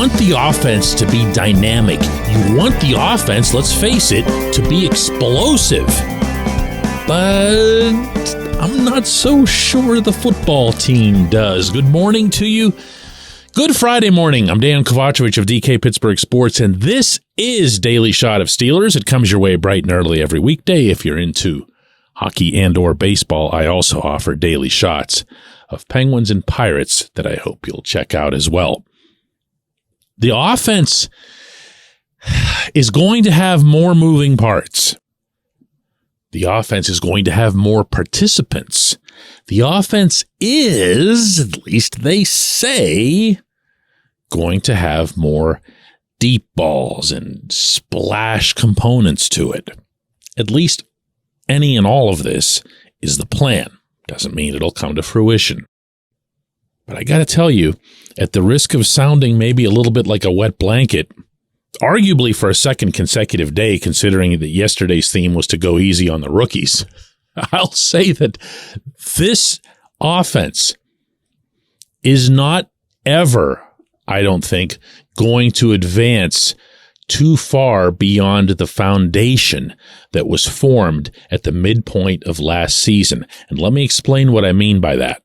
want the offense to be dynamic. You want the offense, let's face it, to be explosive. But I'm not so sure the football team does. Good morning to you. Good Friday morning. I'm Dejan Kovacevic of DK Pittsburgh Sports, and this is Daily Shot of Steelers. It comes your way bright and early every weekday. If you're into hockey and or baseball, I also offer daily shots of Penguins and Pirates that I hope you'll check out as well. The offense is going to have more moving parts. The offense is going to have more participants. The offense is, at least they say, going to have more deep balls and splash components to it. At least any and all of this is the plan. Doesn't mean it'll come to fruition. But I got to tell you, at the risk of sounding maybe a little bit like a wet blanket, arguably for a second consecutive day, considering that yesterday's theme was to go easy on the rookies, I'll say that this offense is not ever, I don't think, going to advance too far beyond the foundation that was formed at the midpoint of last season. And let me explain what I mean by that.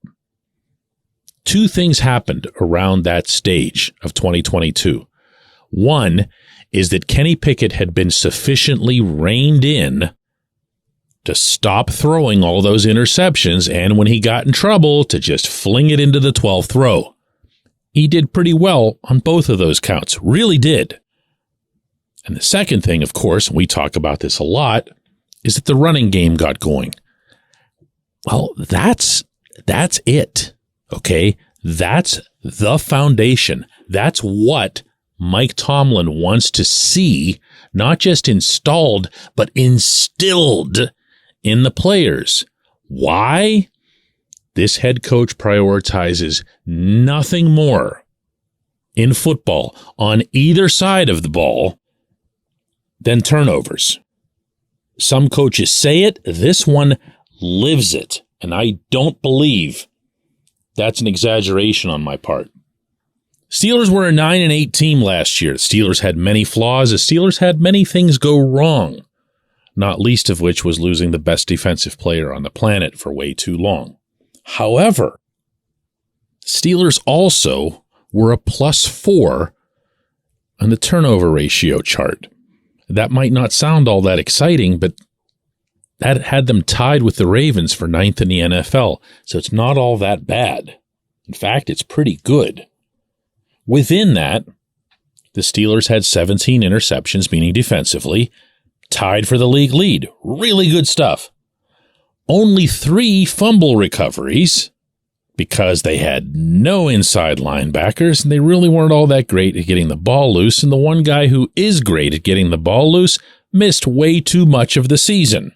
Two things happened around that stage of 2022. One is that Kenny Pickett had been sufficiently reined in to stop throwing all those interceptions, and when he got in trouble, to just fling it into the 12th row. He did pretty well on both of those counts, really did. And the second thing, of course, and we talk about this a lot, is that the running game got going. Well, that's it, okay? That's the foundation. That's what Mike Tomlin wants to see, not just installed, but instilled in the players. Why? This head coach prioritizes nothing more in football on either side of the ball than turnovers. Some coaches say it, this one lives it, and I don't believe that's an exaggeration on my part. Steelers were a 9-8 team last year. The Steelers had many flaws. The Steelers had many things go wrong, not least of which was losing the best defensive player on the planet for way too long. However, Steelers also were a +4 on the turnover ratio chart. That might not sound all that exciting, but that had them tied with the Ravens for 9th in the NFL, so it's not all that bad. In fact, it's pretty good. Within that, the Steelers had 17 interceptions, meaning defensively, tied for the league lead. Really good stuff. Only 3 fumble recoveries because they had no inside linebackers, and they really weren't all that great at getting the ball loose, and the one guy who is great at getting the ball loose missed way too much of the season.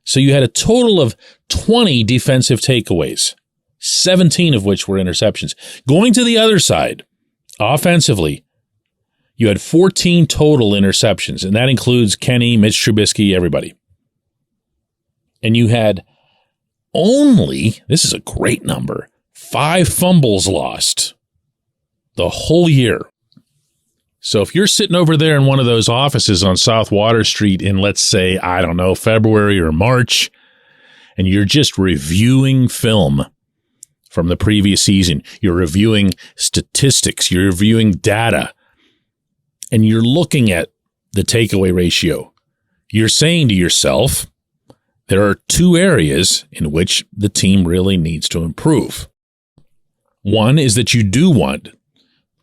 So you had a total of 20 defensive takeaways, 17 of which were interceptions. Going to the other side, offensively, you had 14 total interceptions, and that includes Kenny, Mitch Trubisky, everybody. And you had only, this is a great number, 5 fumbles lost the whole year. So if you're sitting over there in one of those offices on South Water Street in, let's say, I don't know, February or March, and you're just reviewing film from the previous season, you're reviewing statistics, you're reviewing data, and you're looking at the takeaway ratio, you're saying to yourself, there are 2 areas in which the team really needs to improve. One is that you do want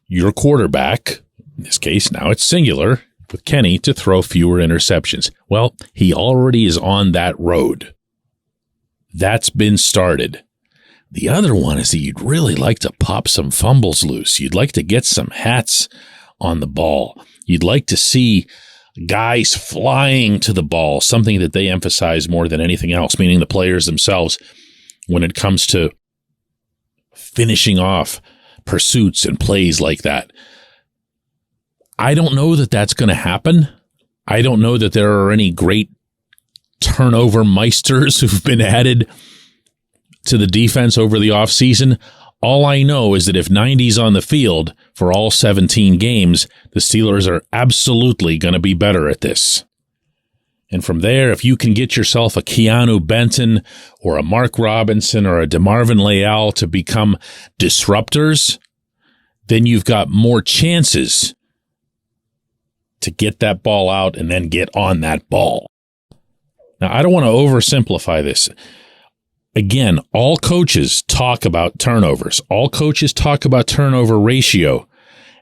your quarterback, in this case now it's singular, with Kenny, to throw fewer interceptions. Well, he already is on that road. That's been started. The other one is that you'd really like to pop some fumbles loose. You'd like to get some hats on the ball. You'd like to see guys flying to the ball, something that they emphasize more than anything else, meaning the players themselves, when it comes to finishing off pursuits and plays like that. I don't know that that's going to happen. I don't know that there are any great turnover meisters who've been added to the defense over the offseason. All I know is that if 90's on the field for all 17 games, the Steelers are absolutely going to be better at this. And from there, if you can get yourself a Keanu Benton or a Mark Robinson or a DeMarvin Leal to become disruptors, then you've got more chances to get that ball out and then get on that ball. Now, I don't want to oversimplify this. Again, all coaches talk about turnovers. All coaches talk about turnover ratio.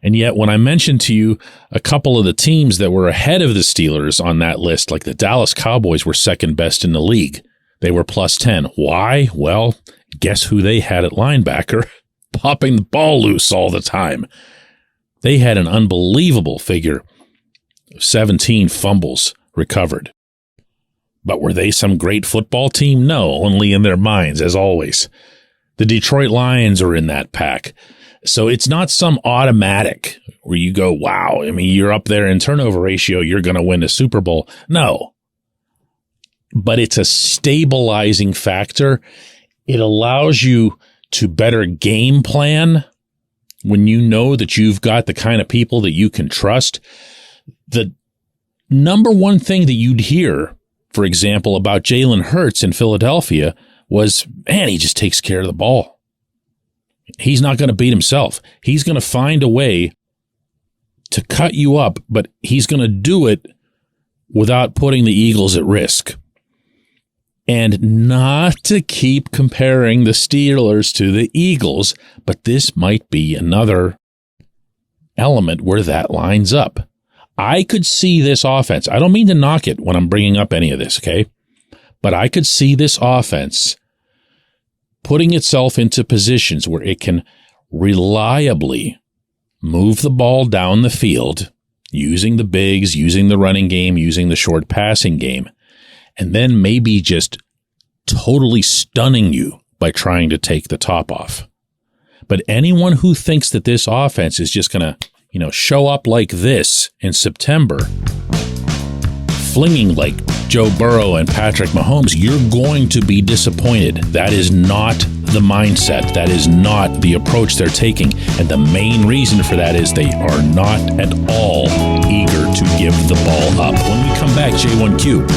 And yet, when I mentioned to you a couple of the teams that were ahead of the Steelers on that list, like the Dallas Cowboys were second best in the league. They were plus 10. Why? Well, guess who they had at linebacker? Popping the ball loose all the time. They had an unbelievable figure of 17 fumbles recovered. But were they some great football team? No, only in their minds, as always. The Detroit Lions are in that pack. So it's not some automatic where you go, wow, I mean, you're up there in turnover ratio, you're going to win a Super Bowl. No. But it's a stabilizing factor. It allows you to better game plan when you know that you've got the kind of people that you can trust. The number one thing that you'd hear, for example, about Jalen Hurts in Philadelphia was, man, he just takes care of the ball. He's not going to beat himself. He's going to find a way to cut you up, but he's going to do it without putting the Eagles at risk. And not to keep comparing the Steelers to the Eagles, but this might be another element where that lines up. I could see this offense. I don't mean to knock it when I'm bringing up any of this, okay? But I could see this offense putting itself into positions where it can reliably move the ball down the field, using the bigs, using the running game, using the short passing game, and then maybe just totally stunning you by trying to take the top off. But anyone who thinks that this offense is just going to, show up like this in September, flinging like Joe Burrow and Patrick Mahomes, you're going to be disappointed. That is not the mindset. That is not the approach they're taking. And the main reason for that is they are not at all eager to give the ball up. When we come back, J1Q.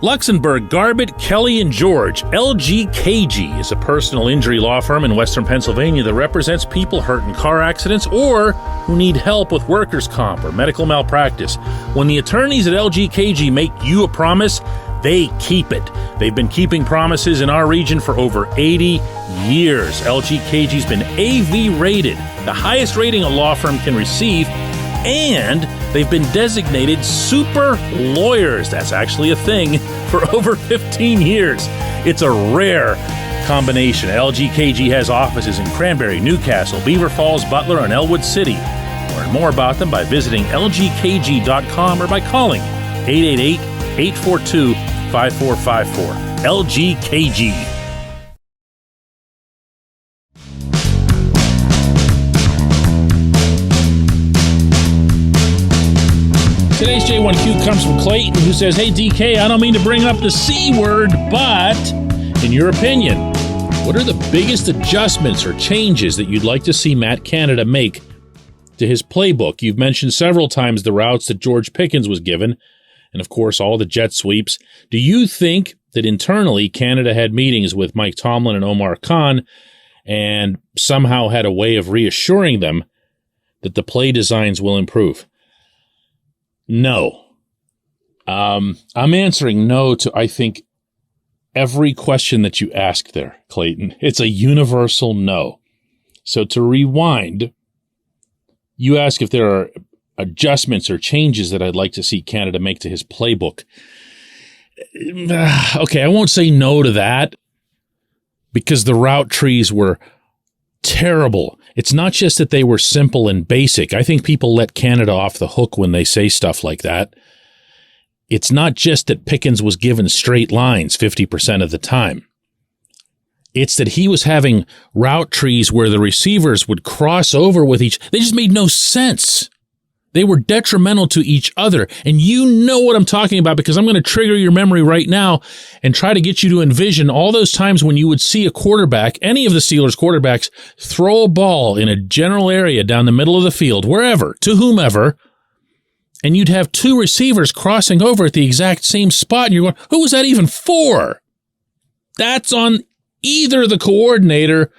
Luxembourg, Garbett, Kelly, and George. LGKG is a personal injury law firm in Western Pennsylvania that represents people hurt in car accidents or who need help with workers' comp or medical malpractice. When the attorneys at LGKG make you a promise, they keep it. They've been keeping promises in our region for over 80 years. LGKG's been AV rated, the highest rating a law firm can receive, and they've been designated super lawyers. That's actually a thing for over 15 years. It's a rare combination. LGKG has offices in Cranberry, Newcastle, Beaver Falls, Butler, and Elwood City. Learn more about them by visiting lgkg.com or by calling 888-842-5454. LGKG. Today's J1Q comes from Clayton, who says, hey, DK, I don't mean to bring up the C word, but in your opinion, what are the biggest adjustments or changes that you'd like to see Matt Canada make to his playbook? You've mentioned several times the routes that George Pickens was given, and of course, all the jet sweeps. Do you think that internally Canada had meetings with Mike Tomlin and Omar Khan and somehow had a way of reassuring them that the play designs will improve? No. I'm answering no to, I think, every question that you asked there, Clayton. It's a universal no. So to rewind, you ask if there are adjustments or changes that I'd like to see Canada make to his playbook. Okay, I won't say no to that because the route trees were terrible. It's not just that they were simple and basic. I think people let Canada off the hook when they say stuff like that. It's not just that Pickens was given straight lines 50% of the time. It's that he was having route trees where the receivers would cross over with each. They just made no sense. They were detrimental to each other. And you know what I'm talking about because I'm going to trigger your memory right now and try to get you to envision all those times when you would see a quarterback, any of the Steelers quarterbacks, throw a ball in a general area down the middle of the field, wherever, to whomever, and you'd have two receivers crossing over at the exact same spot, and you're going, who was that even for? That's on either the coordinator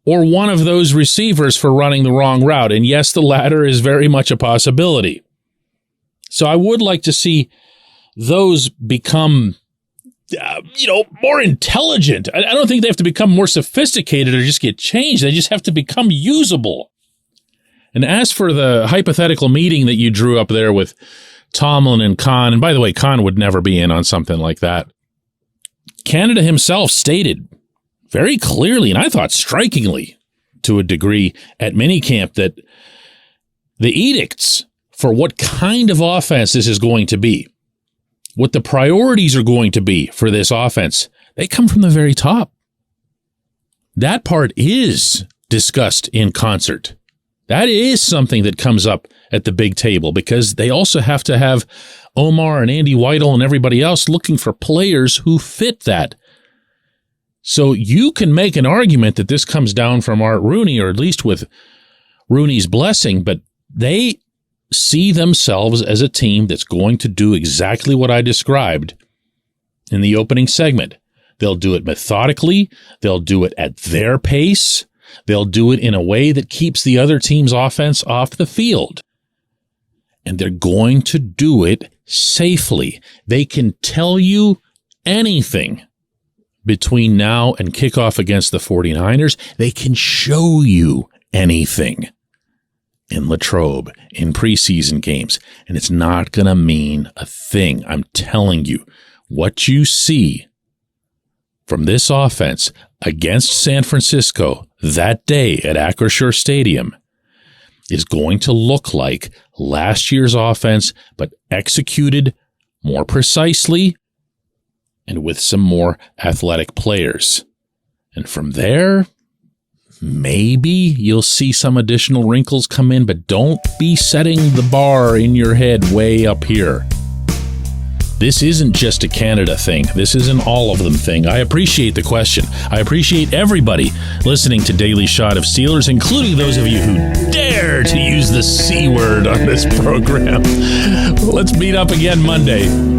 or one of those receivers for running the wrong route. And yes, the latter is very much a possibility. So I would like to see those become, more intelligent. I don't think they have to become more sophisticated or just get changed. They just have to become usable. And as for the hypothetical meeting that you drew up there with Tomlin and Khan, and by the way, Khan would never be in on something like that. Canada himself stated very clearly, and I thought strikingly to a degree at minicamp, that the edicts for what kind of offense this is going to be, what the priorities are going to be for this offense, they come from the very top. That part is discussed in concert. That is something that comes up at the big table because they also have to have Omar and Andy Weidel and everybody else looking for players who fit that. So you can make an argument that this comes down from Art Rooney, or at least with Rooney's blessing, but they see themselves as a team that's going to do exactly what I described in the opening segment. They'll do it methodically. They'll do it at their pace. They'll do it in a way that keeps the other team's offense off the field. And they're going to do it safely. They can tell you anything between now and kickoff against the 49ers. They can show you anything in Latrobe, in preseason games, and it's not going to mean a thing. I'm telling you, what you see from this offense against San Francisco that day at Acrisure Stadium is going to look like last year's offense, but executed more precisely and with some more athletic players. And from there, maybe you'll see some additional wrinkles come in, but don't be setting the bar in your head way up here. This isn't just a Canada thing. This isn't all of them thing. I appreciate the question. I appreciate everybody listening to Daily Shot of Steelers, including those of you who dare to use the C word on this program. Let's meet up again Monday.